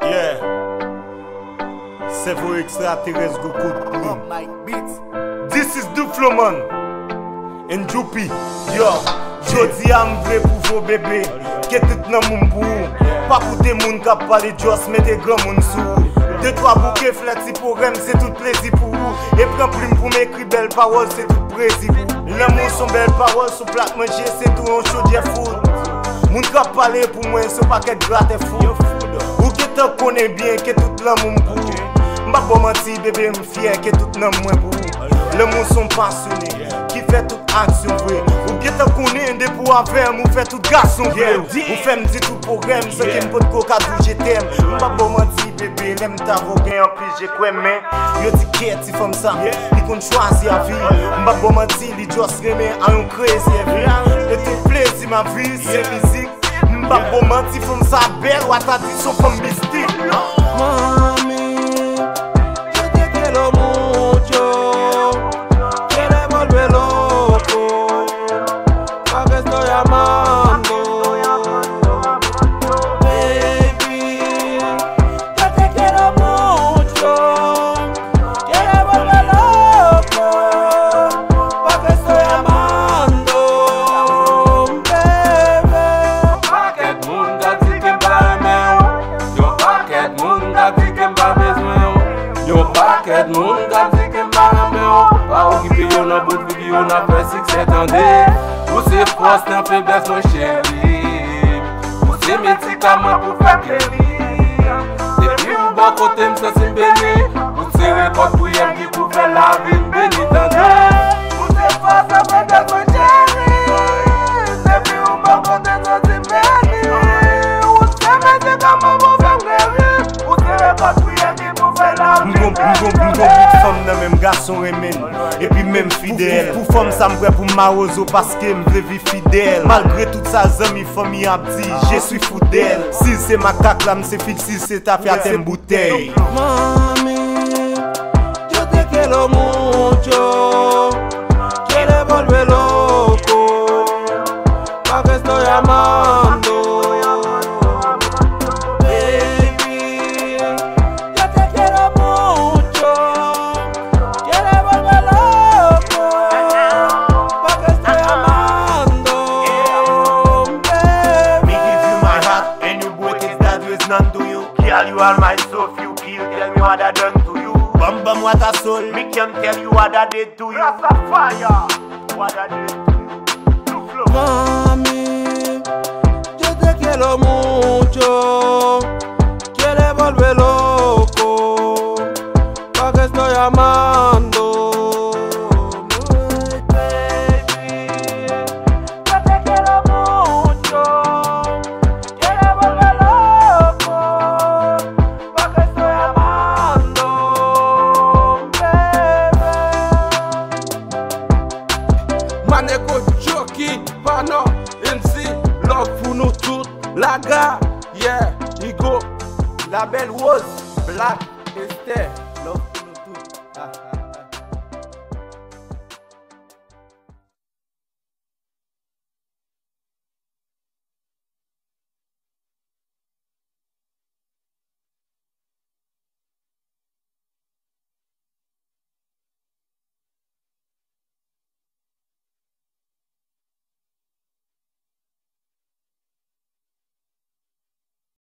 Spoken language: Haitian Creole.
Yeah, cerveau extraterrestre go coup de plume. This is Duflo man and Jupi. Yo, jodi am vle pou vos bébé, ke tout nan moun pou. Pa pou te moun kap pale jos, mette grand moun sou. Deux trois bouquets flexi pour rem, c'est tout plaisir pour vous. Et prends plume pour m'écrire belles paroles, c'est tout plaisir pour vous. L'amour sont belles paroles, sous plaque manger, c'est tout un chaud de food. Moun kap pale pour moi, ce paquet gratte est fou. Ou que te connais bien, que tout l'amour pour vous. M'a pas menti, bébé, m'fier, que tout l'amour pour vous. L'amour sont passionnés, qui fait toute action vraie. Ou bien te connais, des pour affaire, ou fait tout garçon vrai. Ou fait me dit tout programme, ce qui me peut de coca, tout je t'aime. M'a pas menti, bébé, l'aime ta vogue, en plus j'ai quoi mais. Yo dit qu'est si femme ça, il qu'on choisit la vie. M'a pas menti, il just remet à un crazy vie. Et tout plaisir ma vie, c'est musique. M'a pas menti, femme ça belle, ou à ta dit son femme mystique. Mami, yo te quiero mucho, quiere volver loco, pa' que estoy amando. Baby, yo te quiero mucho, quiere volver loco, pa' que estoy amando. Baby, paquet moun ka di ke mpa reme ou, yo paquet moun ka di ke mpa bezwen ou, yo paquet moun ka di ke mpa reme ou, pa ou ki pe yo nan bout vi yo nan fe 6-7 ande. Ou se fos nan febles mon chéri, ou se medikaman pou fe kleri. Depi ou bon kote mse si mbeni, ou se rekod pou yem ki pou fe la vi mbeni tande. Ou se fos nan febles mon chéri, depi ou bon kote mse si mbeni, ou se medikaman pou fe kleri. Ou se rekod pou yem ki pou fe la vi mbeni tande. Femme nan même garçon remen, et puis même fidèle. Pour femme ça me pour marozo parce que me vie fidèle. Malgré tout ça, amis, famille a dit, je suis fou d'elle. Si c'est ma cac là, c'est fixe, si c'est ta fiat, t'es bouteille. Mami, yo te quiero mucho, quiere volver loco, pa' que estoy amando. Baby, yo te quiero mucho, quiere volver loco, pa' que estoy amando. Me give you my Baby, heart and you break it, that is none to you. Girl, you are my soul, you kill, tell me what I done to you. Bam bam what a soul, me can tell you what I did to you. Rastafire, what I did to you. mami, yo te quiero mucho, quiere volver loco, pa' que estoy amando. Baby, yo te quiero mucho, quiere volver loco, pa' que estoy amando. Baby, Manego Joki, Pano, MC, love pour nous toutes, la gare, yeah, Igo, la belle rose, Black Esther.